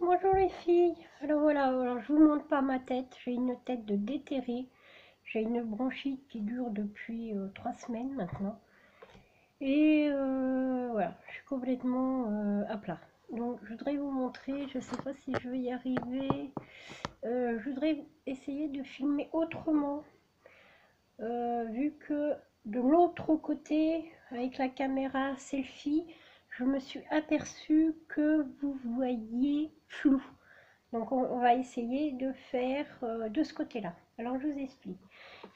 Bonjour les filles, alors voilà, alors je vous montre pas ma tête, j'ai une tête de déterré, j'ai une bronchite qui dure depuis 3 semaines maintenant, et voilà, je suis complètement à plat. Donc je voudrais vous montrer, je sais pas si je vais y arriver, je voudrais essayer de filmer autrement, vu que de l'autre côté, avec la caméra selfie, je me suis aperçue que vous voyez flou. Donc on va essayer de faire de ce côté-là. Alors je vous explique.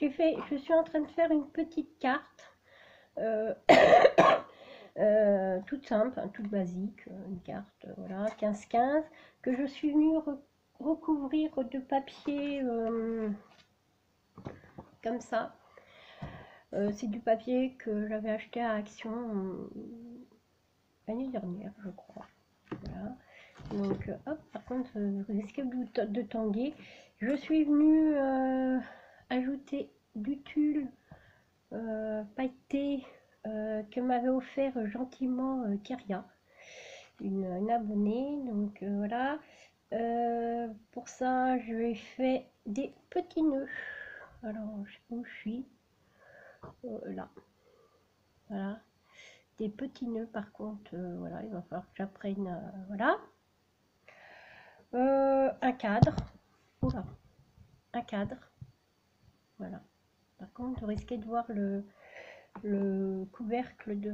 Je suis en train de faire une petite carte euh, toute simple, hein, toute basique, une carte voilà 15-15 que je suis venue recouvrir de papier comme ça. C'est du papier que j'avais acheté à Action l'année dernière, je crois. Voilà. Donc, hop, par contre, risque de tanguer. Je suis venue ajouter du tulle pailleté que m'avait offert gentiment Keria, une abonnée. Donc, voilà. Pour ça, je vais faire des petits nœuds. Alors, je sais pas où je suis. Là. Voilà. Des petits nœuds, par contre, voilà, il va falloir que j'apprenne. Voilà. Un cadre. Oula. Un cadre. Voilà. Par contre, vous risquez de voir le couvercle de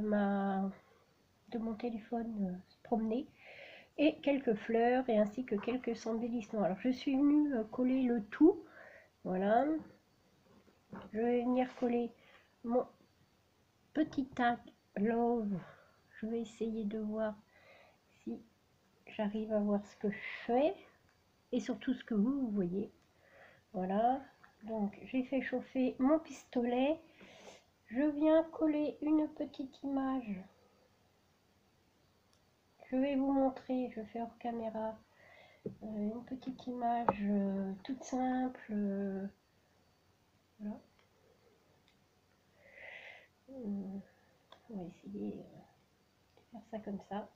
mon téléphone se promener. Et quelques fleurs et ainsi que quelques embellissements. Alors, je suis venue coller le tout. Voilà. Je vais venir coller mon petit tag love. Je vais essayer de voir si j'arrive à voir ce que je fais. Et surtout ce que vous voyez. Voilà. Donc, j'ai fait chauffer mon pistolet. Je viens coller une petite image. Je vais vous montrer, je fais hors caméra, une petite image toute simple. Voilà. On va essayer de faire ça comme ça.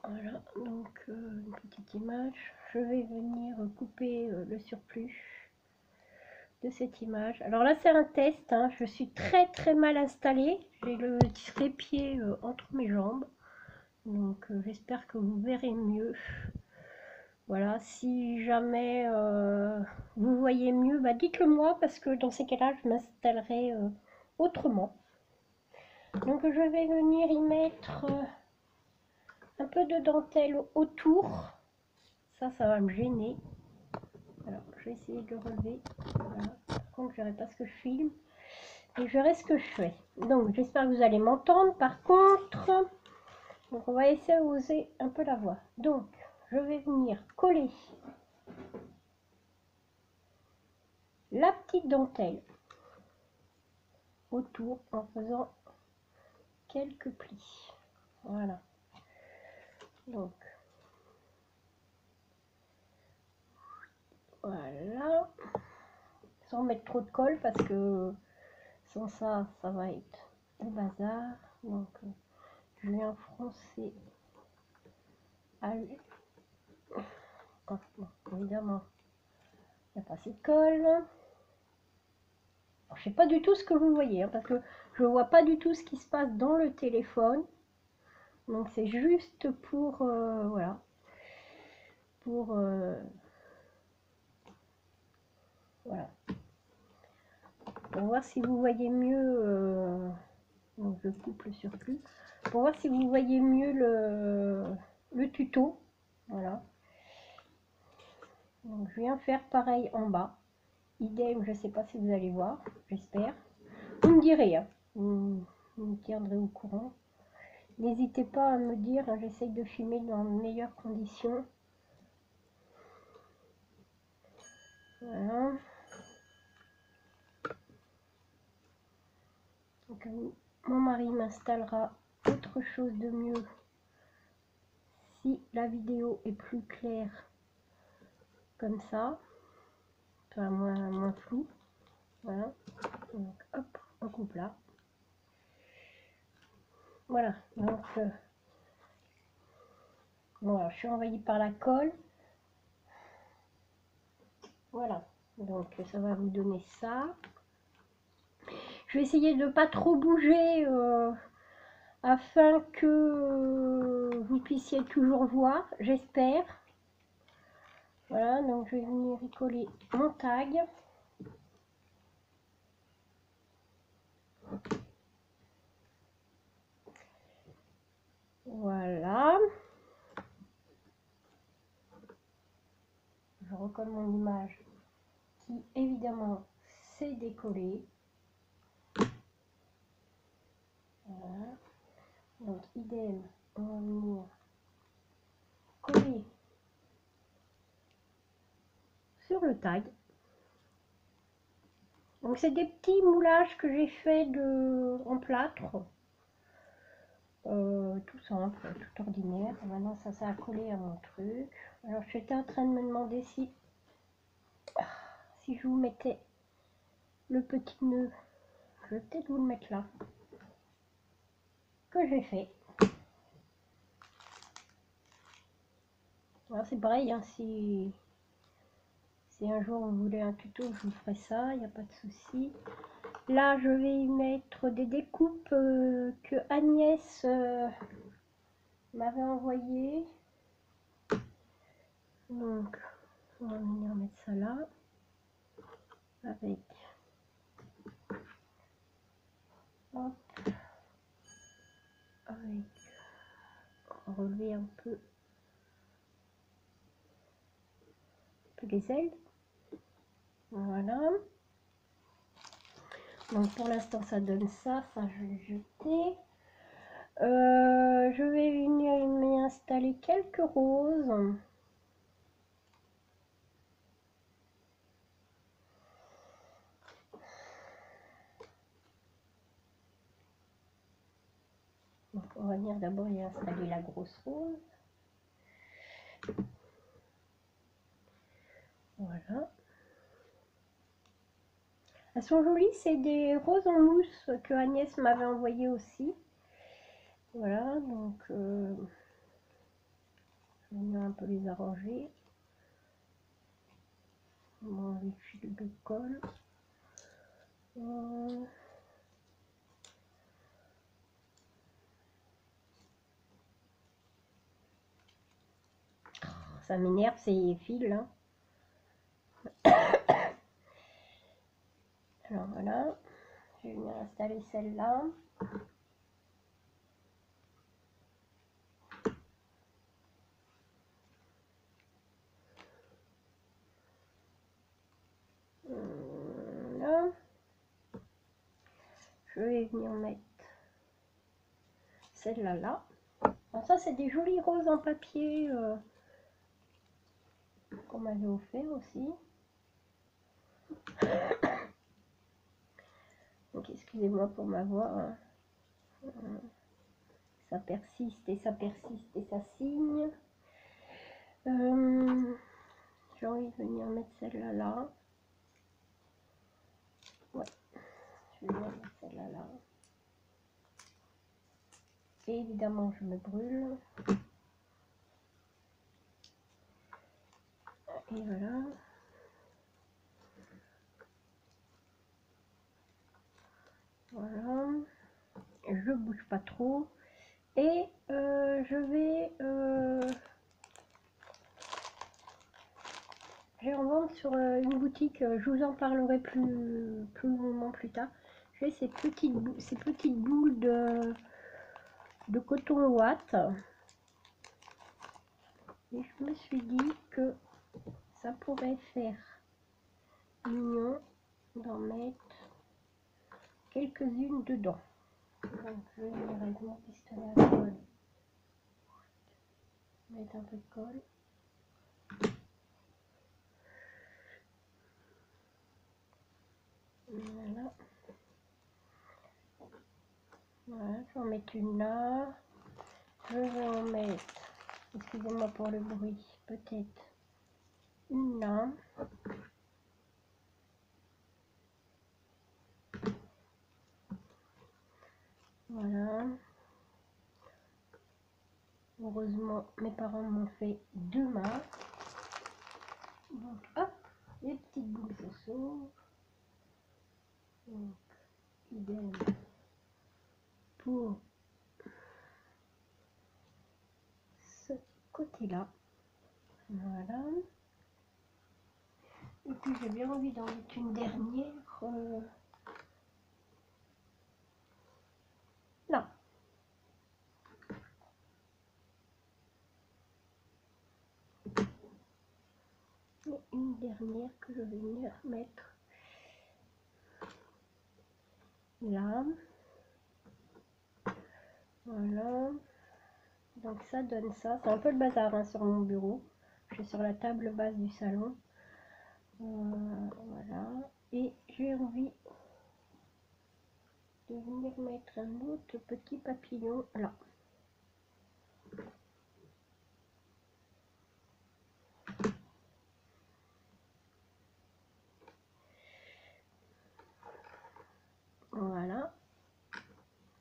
Voilà, donc une petite image. Je vais venir couper le surplus de cette image. Alors là, c'est un test, hein. Je suis très mal installée. J'ai le trépied entre mes jambes. Donc j'espère que vous verrez mieux. Voilà, si jamais vous voyez mieux, bah dites-le moi parce que dans ces cas-là, je m'installerai autrement. Donc je vais venir y mettre un peu de dentelle autour. Ça va me gêner. Alors, je vais essayer de le relever. Voilà. Par contre, je verrai pas ce que je filme. Et je verrai ce que je fais. Donc, j'espère que vous allez m'entendre. Par contre, donc on va essayer d'oser un peu la voix. Donc, je vais venir coller la petite dentelle autour en faisant quelques plis. Voilà. Donc, voilà. Sans mettre trop de colle parce que sans ça, ça va être le bazar. Donc, je viens froncer. Oh, bon, évidemment, il n'y a pas assez de colle. Alors, je ne sais pas du tout ce que vous voyez, hein, parce que je ne vois pas du tout ce qui se passe dans le téléphone. Donc c'est juste pour, voilà, pour, voilà, pour voir si vous voyez mieux, donc je coupe le surplus, pour voir si vous voyez mieux le tuto, voilà. Donc je viens faire pareil en bas, idem, je ne sais pas si vous allez voir, j'espère. Vous me direz, hein, vous me tiendrez au courant. N'hésitez pas à me dire, hein, j'essaye de filmer dans les meilleures conditions. Voilà. Donc, mon mari m'installera autre chose de mieux si la vidéo est plus claire comme ça, enfin moins flou. Voilà. Donc hop, on coupe là. Voilà. Donc Voilà, je suis envahie par la colle. Voilà, donc ça va vous donner ça. Je vais essayer de ne pas trop bouger afin que vous puissiez toujours voir, j'espère. Voilà, donc je vais venir y coller mon tag. Voilà. Je recolle mon image qui évidemment s'est décollée. Voilà. Donc idem, on va venir coller sur le tag. Donc c'est des petits moulages que j'ai fait en plâtre. Tout simple, tout ordinaire. Maintenant ça a collé à mon truc. Alors j'étais en train de me demander si je vous mettais le petit nœud. Je vais peut-être vous le mettre là. Que j'ai fait. Alors c'est pareil, hein, si un jour vous voulez un tuto, je vous ferai ça, il n'y a pas de souci. Là je vais y mettre des découpes que Agnès m'avait envoyées. Donc on va venir mettre ça là. Avec hop, avec relever un peu les ailes. Voilà. Donc pour l'instant ça donne ça je vais jeter. Je vais venir m'y installer quelques roses. Donc on va venir d'abord y installer la grosse rose. Voilà. Elles sont jolies, c'est des roses en mousse que Agnès m'avait envoyé aussi. Voilà, donc je vais venir un peu les arranger. Bon, les fils de colle. Ça m'énerve ces fils là. Alors voilà, je vais venir installer celle-là. Là. Je vais venir mettre celle-là là. Alors ça c'est des jolis roses en papier qu'on m'avait offert aussi. Donc excusez-moi pour ma voix. Hein. Ça persiste et ça persiste et ça signe. J'ai envie de venir mettre celle-là là. Ouais, je vais venir mettre celle-là là. Et évidemment je me brûle. Et voilà. Voilà. Je bouge pas trop. Et je vais en vendre sur une boutique. Je vous en parlerai plus longuement plus tard. J'ai ces petites boules de coton ouate. Et je me suis dit que ça pourrait faire mignon d'en mettre quelques-unes dedans. Donc je vais venir avec mon pistolet à colle, mettre un peu de colle. Voilà. Voilà, je vais en mettre une là. Je vais en mettre, excusez-moi pour le bruit, peut-être une là. Voilà. Heureusement, mes parents m'ont fait 2 mains. Donc, hop, les petites boules se sauvent. Donc, idem pour ce côté-là. Voilà. Et puis, j'ai bien envie d'en mettre une dernière. Là. Et une dernière que je vais venir mettre là. Voilà. Donc ça donne ça. C'est un peu le bazar hein, sur mon bureau. Je suis sur la table basse du salon. Voilà. Et j'ai envie de venir mettre un autre petit papillon là. Voilà.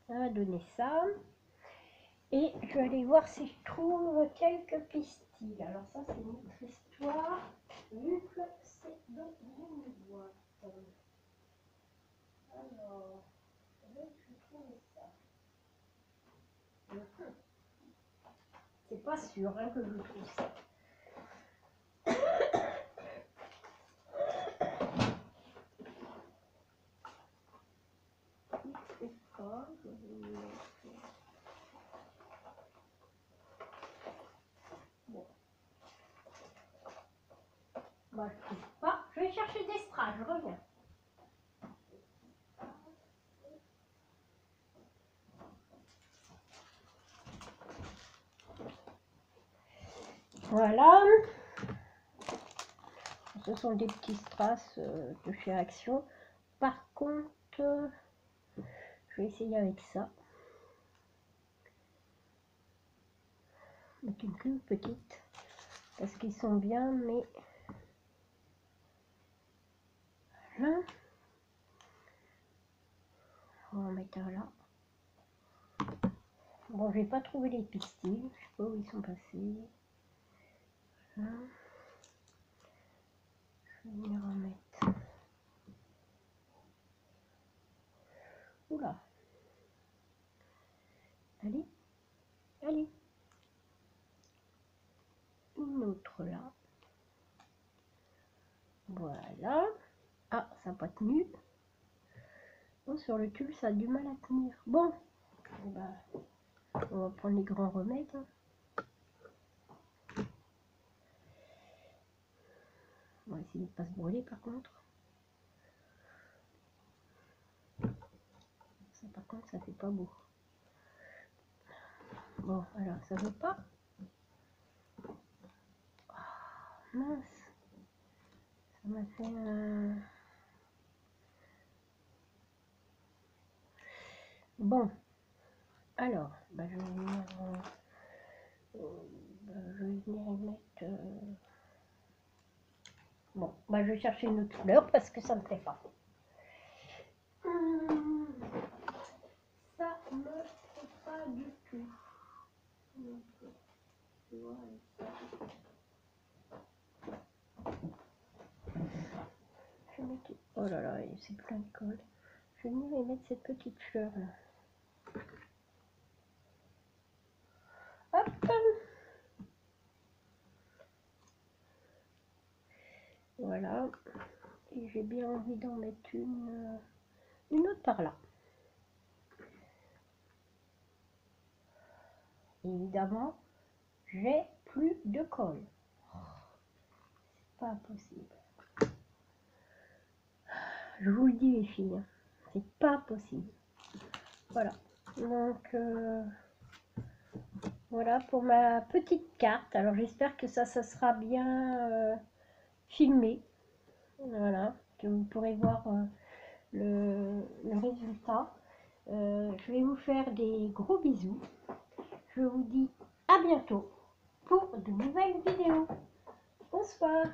Ça va donner ça. Et je vais aller voir si je trouve quelques pistils. Alors ça c'est une autre histoire. Vu que c'est dans une boîte. Alors, où est-ce que je trouve ça? C'est pas sûr hein, que je trouve ça. Bon. Bah, je trouve pas. Je vais chercher des strass, je reviens. Voilà. Ce sont des petits strass de chez Action. Par contre, je vais essayer avec ça. Avec une plus petite. Parce qu'ils sont bien, mais... Voilà. On va en mettre un là. Bon, je vais pas trouver les pistils. Je sais pas où ils sont passés. Voilà. Je vais venir en mettre. Oula. Allez. Allez. Une autre là. Voilà. Ah, ça n'a pas tenu. Oh, sur le tulle, ça a du mal à tenir. Bon. Eh ben, on va prendre les grands remèdes. On va essayer de ne pas se brûler par contre. Ça par contre, ça fait pas beau. Bon, alors, ça veut pas. Oh, mince. Ça m'a fait un... Bon. Alors, bah, je vais venir... je vais venir y mettre... Bon, bah, je vais chercher une autre couleur parce que ça ne me plaît pas. Ça ne me plaît pas du tout. Donc, voilà. Je vais mettre... Oh là là, c'est plein de colle. Je vais venir y mettre cette petite fleur là. Hop. Voilà. Et j'ai bien envie d'en mettre une autre par là. Évidemment, j'ai plus de colle. C'est pas possible. Je vous le dis les filles, c'est pas possible. Voilà. Donc voilà pour ma petite carte. Alors j'espère que ça sera bien filmé. Voilà, que vous pourrez voir le résultat. Je vais vous faire des gros bisous. Je vous dis à bientôt pour de nouvelles vidéos. Bonsoir.